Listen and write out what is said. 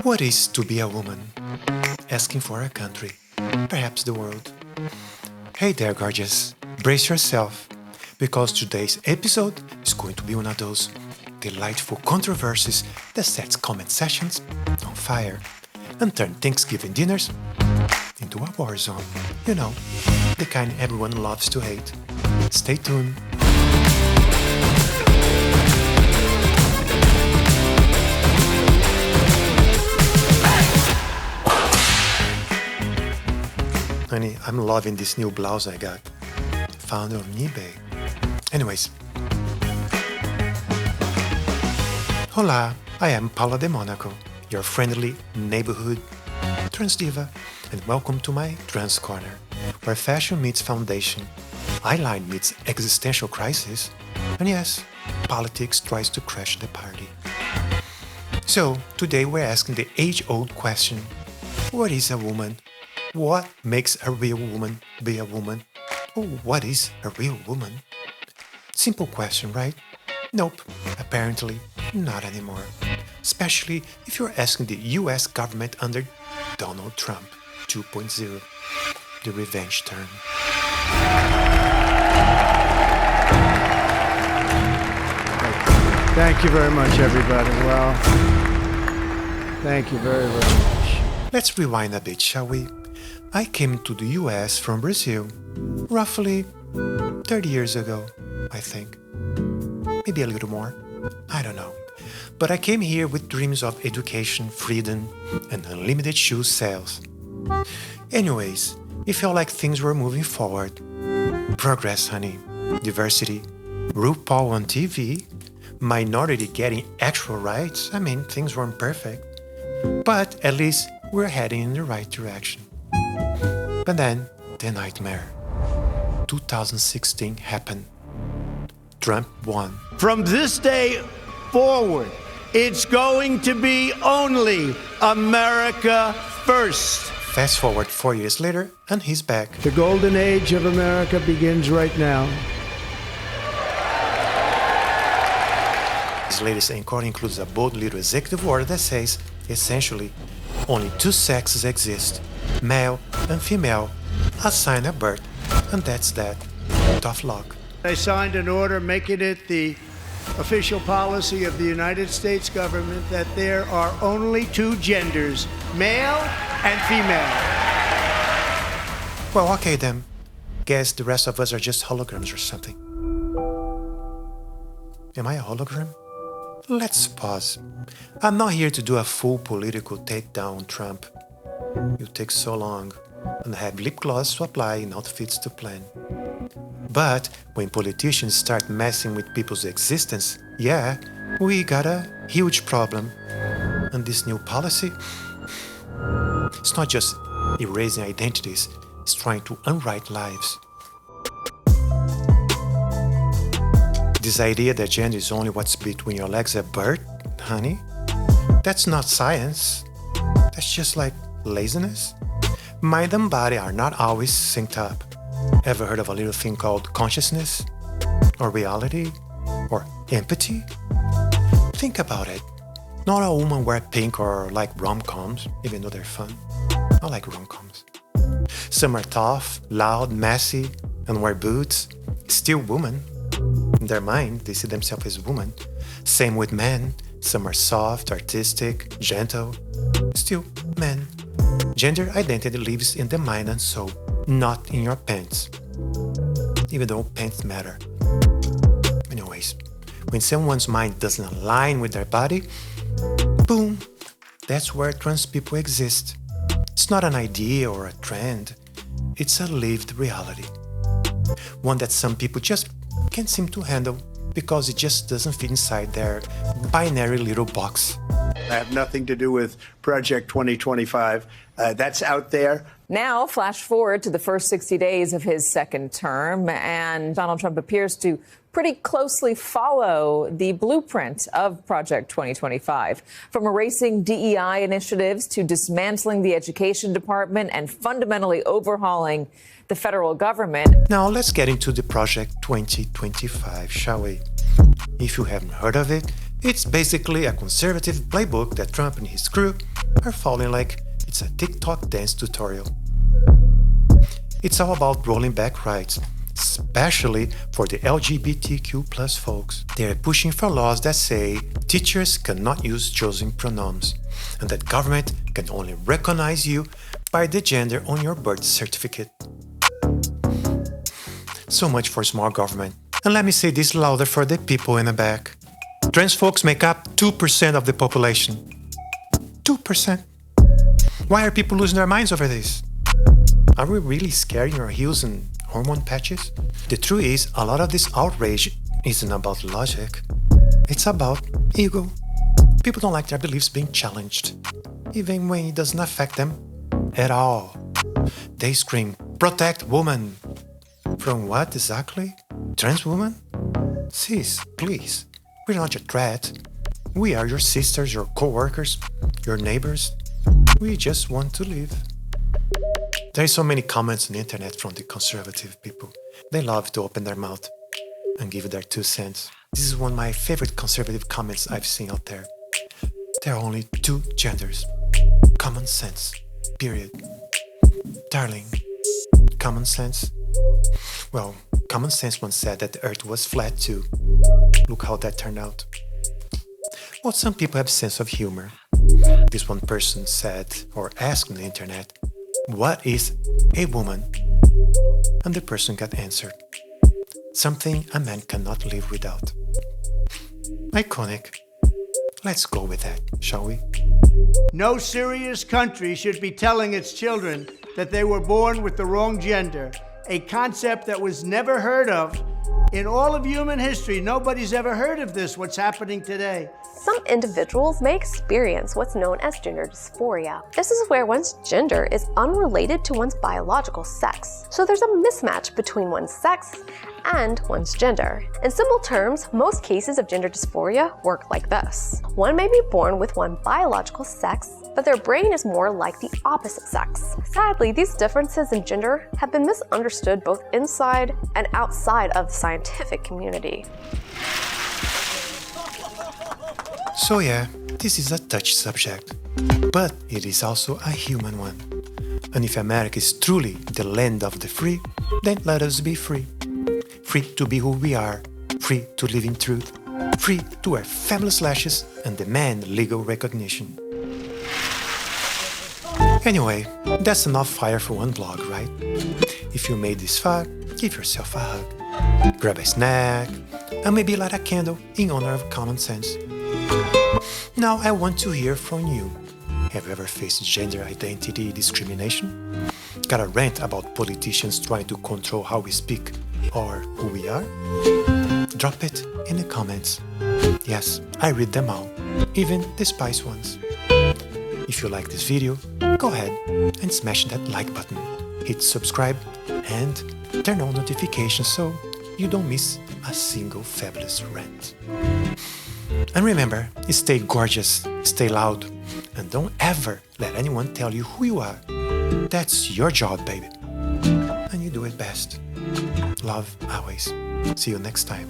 What is to be a woman? Asking for a country, perhaps the world. Hey there, gorgeous. Brace yourself, because today's episode is going to be one of those delightful controversies that sets comment sessions on fire and turn Thanksgiving dinners into a war zone. You know, the kind everyone loves to hate. Stay tuned. Honey, I'm loving this new blouse I got. Found it on eBay. Anyways. Hola, I am Paula DeMonaco, your friendly neighborhood trans diva, and welcome to my Trans Corner, where fashion meets foundation, eyeline meets existential crisis, and yes, politics tries to crash the party. So, today we're asking the age-old question, what is a woman? What makes a real woman be a woman? Or what is a real woman? Simple question, right? Nope, apparently not anymore. Especially if you're asking the US government under Donald Trump 2.0, the revenge term. Thank you very much, everybody. Well, thank you very, very much. Let's rewind a bit, shall we? I came to the US from Brazil roughly 30 years ago, I think. Maybe a little more. I don't know. But I came here with dreams of education, freedom, and unlimited shoe sales. Anyways, it felt like things were moving forward. Progress, honey. Diversity. RuPaul on TV. Minority getting actual rights. I mean, things weren't perfect. But at least we're heading in the right direction. But then, the nightmare. 2016 happened. Trump won. From this day forward, it's going to be only America first. Fast forward 4 years later, and he's back. The golden age of America begins right now. His latest encore includes a bold little executive order that says, essentially, only two sexes exist, male and female, assigned at birth, and that's that. Tough luck. I signed an order making it the official policy of the United States government that there are only two genders, male and female. Well, okay then. Guess the rest of us are just holograms or something. Am I a hologram? Let's pause. I'm not here to do a full political takedown on Trump. You take so long and have lip gloss to apply and outfits to plan. But when politicians start messing with people's existence, yeah, we got a huge problem. And this new policy, it's not just erasing identities, it's trying to unwrite lives. This idea that gender is only what's between your legs at birth, honey, that's not science. That's just like laziness. Mind and body are not always synced up. Ever heard of a little thing called consciousness? Or reality? Or empathy? Think about it. Not all women wear pink or like rom-coms, even though they're fun. I like rom-coms. Some are tough, loud, messy, and wear boots. Still women. In their mind, they see themselves as women. Same with men. Some are soft, artistic, gentle. Still men. Gender identity lives in the mind and soul, not in your pants. Even though pants matter. Anyways, when someone's mind doesn't align with their body, boom, that's where trans people exist. It's not an idea or a trend. It's a lived reality. One that some people just can't seem to handle because it just doesn't fit inside their binary little box. I have nothing to do with Project 2025. That's out there. Now, flash forward to the first 60 days of his second term, and Donald Trump appears to pretty closely follow the blueprint of Project 2025. From erasing DEI initiatives to dismantling the education department and fundamentally overhauling the federal government. Now let's get into the Project 2025, shall we? If you haven't heard of it, It's basically a conservative playbook that Trump and his crew are following like it's a TikTok dance tutorial. It's all about rolling back rights, especially for the LGBTQ plus folks. They're pushing for laws that say teachers cannot use chosen pronouns and that government can only recognize you by the gender on your birth certificate. So much for small government. And let me say this louder for the people in the back. Trans folks make up 2% of the population. 2%. Why are people losing their minds over this? Are we really scaring our heels and hormone patches? The truth is, a lot of this outrage isn't about logic. It's about ego. People don't like their beliefs being challenged, even when it doesn't affect them at all. They scream, "Protect woman!" From what exactly? Trans woman? Sis, please. We're not your threat. We are your sisters, your co-workers, your neighbors. We just want to live. There are so many comments on the internet from the conservative people. They love to open their mouth and give their 2 cents. This is one of my favorite conservative comments I've seen out there. There are only 2 genders. Common sense. Period. Darling, common sense? Well, common sense once said that the earth was flat too. Look how that turned out. Well, some people have sense of humor. This one person said or asked on the internet, "What is a woman?" And the person got answered, "Something a man cannot live without." Iconic. Let's go with that, shall we? No serious country should be telling its children that they were born with the wrong gender, a concept that was never heard of. In all of human history, nobody's ever heard of this, what's happening today. Some individuals may experience what's known as gender dysphoria. This is where one's gender is unrelated to one's biological sex. So there's a mismatch between one's sex and one's gender. In simple terms, most cases of gender dysphoria work like this. One may be born with one biological sex, but their brain is more like the opposite sex. Sadly, these differences in gender have been misunderstood both inside and outside of the scientific community. So yeah, this is a touchy subject, but it is also a human one. And if America is truly the land of the free, then let us be free. Free to be who we are, free to live in truth, free to wear fabulous lashes and demand legal recognition. Anyway, that's enough fire for one blog, right? If you made this far, give yourself a hug, grab a snack, and maybe light a candle in honor of common sense. Now I want to hear from you. Have you ever faced gender identity discrimination? Got a rant about politicians trying to control how we speak or who we are? Drop it in the comments. Yes, I read them all, even the spice ones. If you like this video, go ahead and smash that like button, hit subscribe, and turn on notifications so you don't miss a single fabulous rant. And remember, stay gorgeous, stay loud, and don't ever let anyone tell you who you are. That's your job, baby. And you do it best. Love always. See you next time.